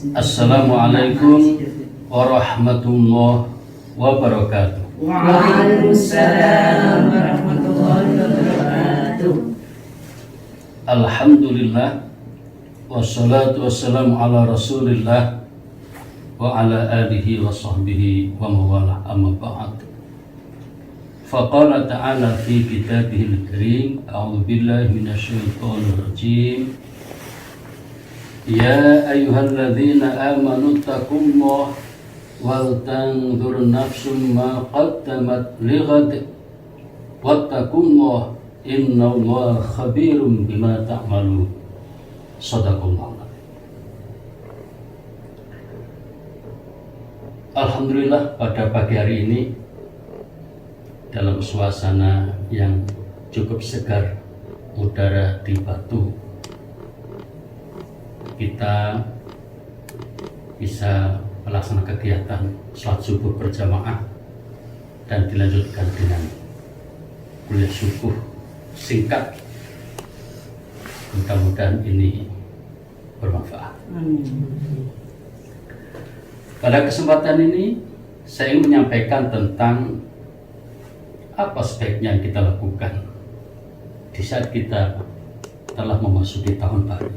Assalamualaikum warahmatullahi wabarakatuh. Waalaikumsalam warahmatullahi wabarakatuh. Alhamdulillah wassalatu wassalamu ala rasulillah wa ala alihi wa sahbihi wa mawalah, amma ba'd. Faqala ta'ala fi kitabihil karim, a'udzu billahi minasyaitonir rajim. Ya ayyuhalladzina amanu taqullaha wal tanzur nafsum ma qaddamat lighad wattaqullaha innallaha khabirum bima ta'malun. Shadaqallahu. Alhamdulillah, pada pagi hari ini dalam suasana yang cukup segar, udara di Batu, kita bisa melaksanakan kegiatan salat subuh berjamaah dan dilanjutkan dengan kuliah subuh singkat. Mudah-mudahan ini bermanfaat. Pada kesempatan ini saya ingin menyampaikan tentang apa sebaiknya yang kita lakukan di saat kita telah memasuki tahun baru.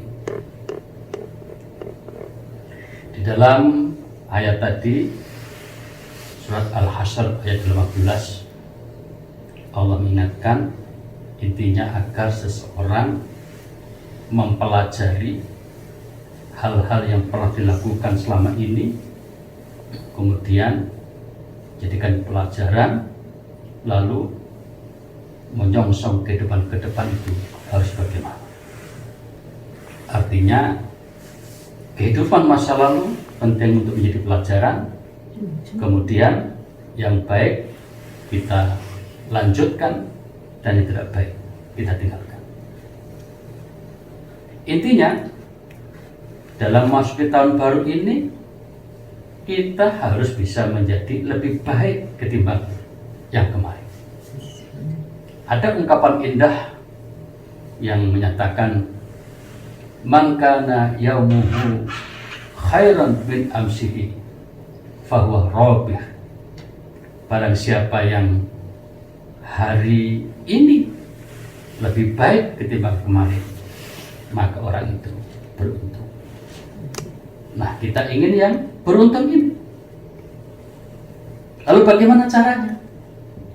Di dalam ayat tadi, surat Al-Hasyr ayat 15, Allah mengingatkan intinya agar seseorang mempelajari hal-hal yang pernah dilakukan selama ini, kemudian jadikan pelajaran, lalu menyongsong kehidupan ke depan itu harus bagaimana. Artinya kehidupan masa lalu penting untuk menjadi pelajaran, kemudian yang baik kita lanjutkan dan yang tidak baik kita tinggalkan. Intinya dalam memasuki tahun baru ini kita harus bisa menjadi lebih baik ketimbang yang kemarin. Ada ungkapan indah yang menyatakan, man kana yaumuhu khairan min amsihi fahuwa rabih. Barang siapa yang hari ini lebih baik ketimbang kemarin, maka orang itu beruntung. Nah, kita ingin yang beruntung ini. Lalu bagaimana caranya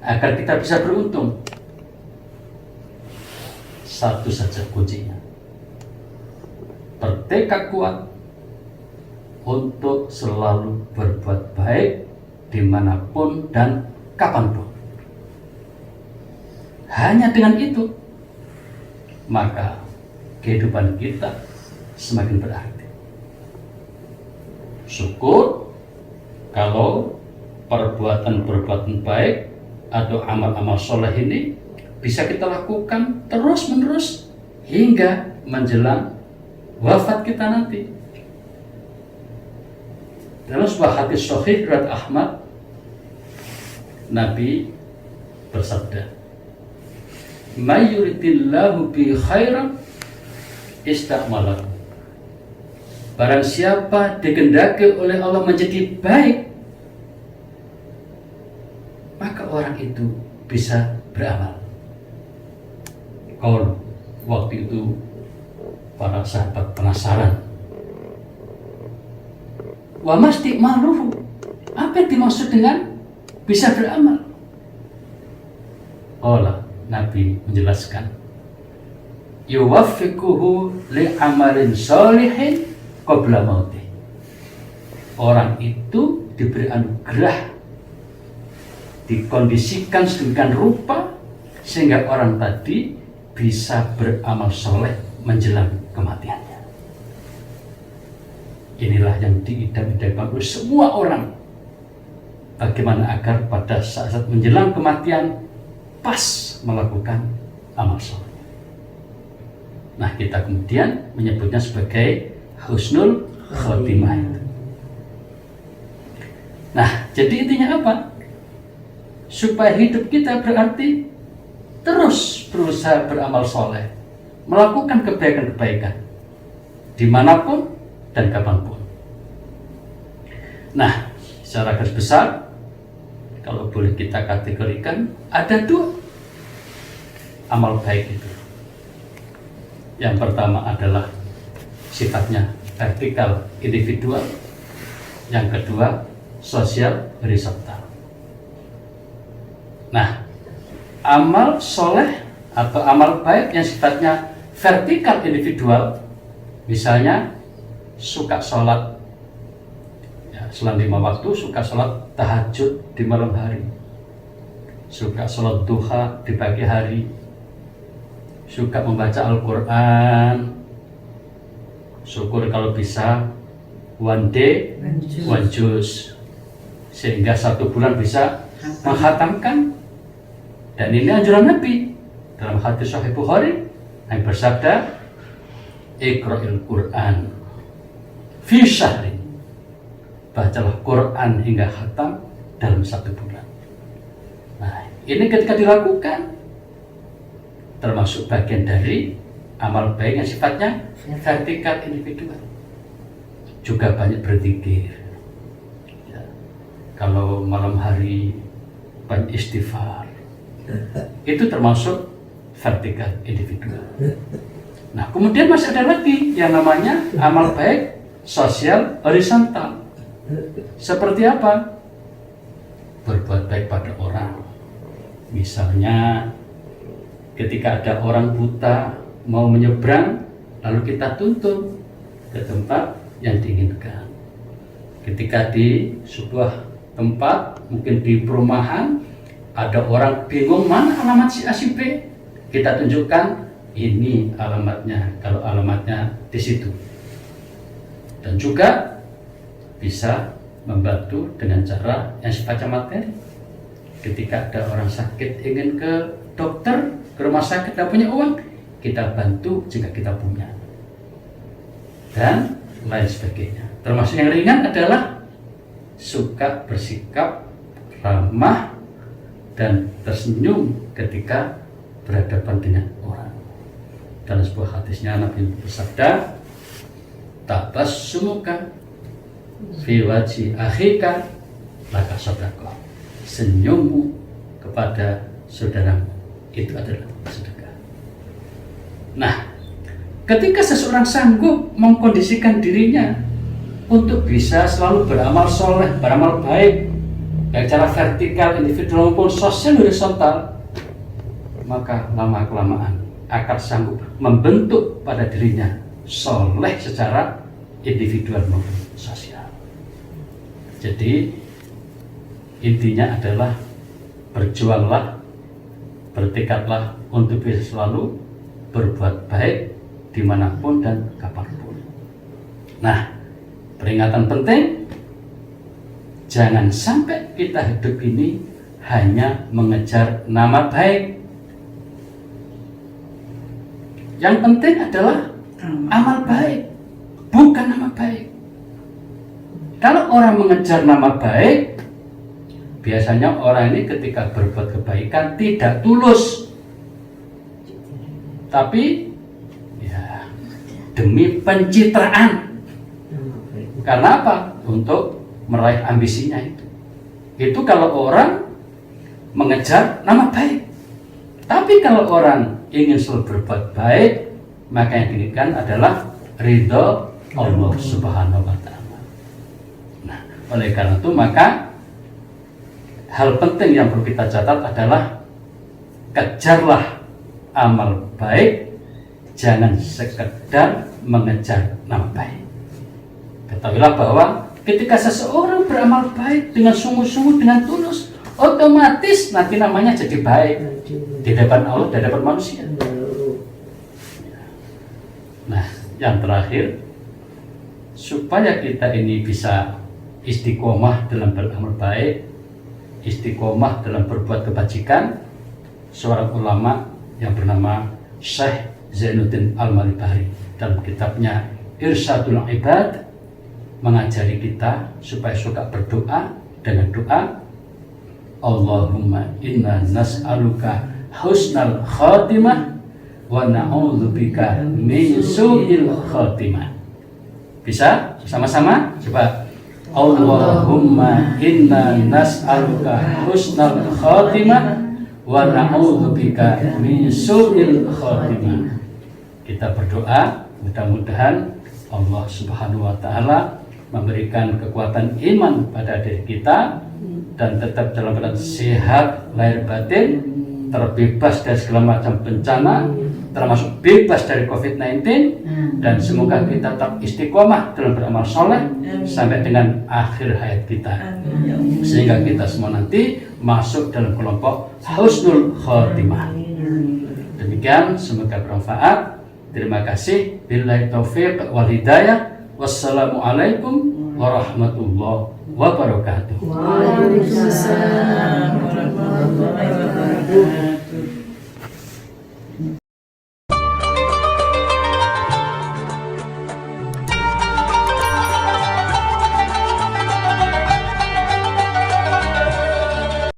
agar kita bisa beruntung? Satu saja kuncinya: bertekad kuat untuk selalu berbuat baik dimanapun dan kapanpun. Hanya dengan itu maka kehidupan kita semakin berarti. Syukur kalau perbuatan-perbuatan baik atau amal-amal soleh ini bisa kita lakukan terus-menerus hingga menjelang wafat kita nanti. Dalam sebuah hadis sahih riwayat Ahmad, Nabi bersabda, "May yuridillahu bi khairan ista'malahu." Barang siapa dikehendaki oleh Allah menjadi baik, maka orang itu bisa beramal. Kalau waktu itu para sahabat penasaran, wa masti'maluhu, apa yang dimaksud dengan bisa beramal? Allah, Nabi menjelaskan, yuwaffiquhu li'amalin sholihin qabla mautih. Orang itu diberi anugerah, dikondisikan sedemikian rupa sehingga orang tadi bisa beramal soleh menjelang kematiannya. Inilah yang diidam-idamkan oleh semua orang. Bagaimana agar pada saat menjelang kematian pas melakukan amal soleh. Nah, kita kemudian menyebutnya sebagai husnul khotimah. Nah, jadi intinya apa? Supaya hidup kita berarti terus berusaha beramal soleh, melakukan kebaikan-kebaikan dimanapun dan kapanpun. Nah, secara garis besar, kalau boleh kita kategorikan, ada 2 amal baik itu. Yang pertama adalah sifatnya vertikal individual, yang kedua sosial horizontal. Nah, amal soleh atau amal baik yang sifatnya vertikal individual, misalnya suka sholat ya, selang 5 waktu, suka sholat tahajud di malam hari, suka sholat duha di pagi hari, suka membaca Al-Quran, syukur kalau bisa one day one juz, sehingga 1 bulan bisa menghatamkan. Dan ini anjuran Nabi dalam hadis Sahih Bukhari yang bersabda, Iqra'il Quran fi syahrin, bacalah Quran hingga khatam dalam 1 bulan. Nah, ini ketika dilakukan termasuk bagian dari amal baik yang sifatnya vertikal individual. Juga banyak berzikir ya. Kalau malam hari banyak istighfar, itu termasuk vertikal individual. Nah, kemudian masih ada lagi yang namanya amal baik sosial horizontal. Seperti apa? Berbuat baik pada orang. Misalnya ketika ada orang buta mau menyeberang, lalu kita tuntun ke tempat yang diinginkan. Ketika di sebuah tempat, mungkin di perumahan, ada orang bingung mana alamat si A si B, kita tunjukkan ini alamatnya, kalau alamatnya di situ. Dan juga bisa membantu dengan cara yang sifatnya materi. Ketika ada orang sakit ingin ke dokter, ke rumah sakit, tidak punya uang, kita bantu jika kita punya, dan lain sebagainya. Termasuk yang ringan adalah suka bersikap ramah dan tersenyum ketika berhadapan dengan orang. Dalam sebuah hadisnya Nabi bersabda, tabassumuka fi wajhi akhika laka sedekah. Senyummu kepada saudaramu itu adalah sedekah. Nah, ketika seseorang sanggup mengkondisikan dirinya untuk bisa selalu beramal soleh, beramal baik, baik secara vertikal, individual maupun sosial horizontal, maka lama-kelamaan akan sanggup membentuk pada dirinya soleh secara individual maupun sosial. Jadi intinya adalah berjuanglah, bertekadlah untuk bisa selalu berbuat baik dimanapun dan kapanpun. Nah, peringatan penting, jangan sampai kita hidup ini hanya mengejar nama baik. Yang penting adalah amal baik, bukan nama baik. Kalau orang mengejar nama baik, biasanya orang ini ketika berbuat kebaikan tidak tulus, tapi ya demi pencitraan. Karena apa? Untuk meraih ambisinya itu. Itu kalau orang mengejar nama baik. Tapi kalau orang ingin selalu berbuat baik, maka yang diinginkan adalah ridho Allah Subhanahu wa Ta'ala. Nah, oleh karena itu maka hal penting yang perlu kita catat adalah kejarlah amal baik, jangan sekedar mengejar nama baik. Ketahuilah bahwa ketika seseorang beramal baik dengan sungguh-sungguh, dengan tulus, otomatis nanti namanya jadi baik di depan Allah, di hadapan manusia. Nah, yang terakhir, supaya kita ini bisa istiqomah dalam beramal baik, istiqomah dalam berbuat kebajikan, seorang ulama yang bernama Syekh Zainuddin Al-Malibari dalam kitabnya Irsyadul Ibad mengajari kita supaya suka berdoa dengan doa Allahumma inna nas'aluka husnal khatimah wa na'udzubika min su'il khatimah. Bisa? Sama-sama? Coba Allahumma inna nas'aluka husnal khatimah wa na'udzubika min su'il khatimah. Kita berdoa mudah-mudahan Allah Subhanahu wa taala memberikan kekuatan iman pada diri kita dan tetap dalam keadaan sehat lahir batin, terbebas dari segala macam bencana, termasuk bebas dari COVID-19, dan semoga kita tetap istiqomah dalam beramal soleh sampai dengan akhir hayat kita, sehingga kita semua nanti masuk dalam kelompok husnul khotimah. Demikian, semoga bermanfaat. Terima kasih. Billahi taufiq wal hidayah. Wassalamualaikum warahmatullahi wabarakatuh. Waalaikumsalam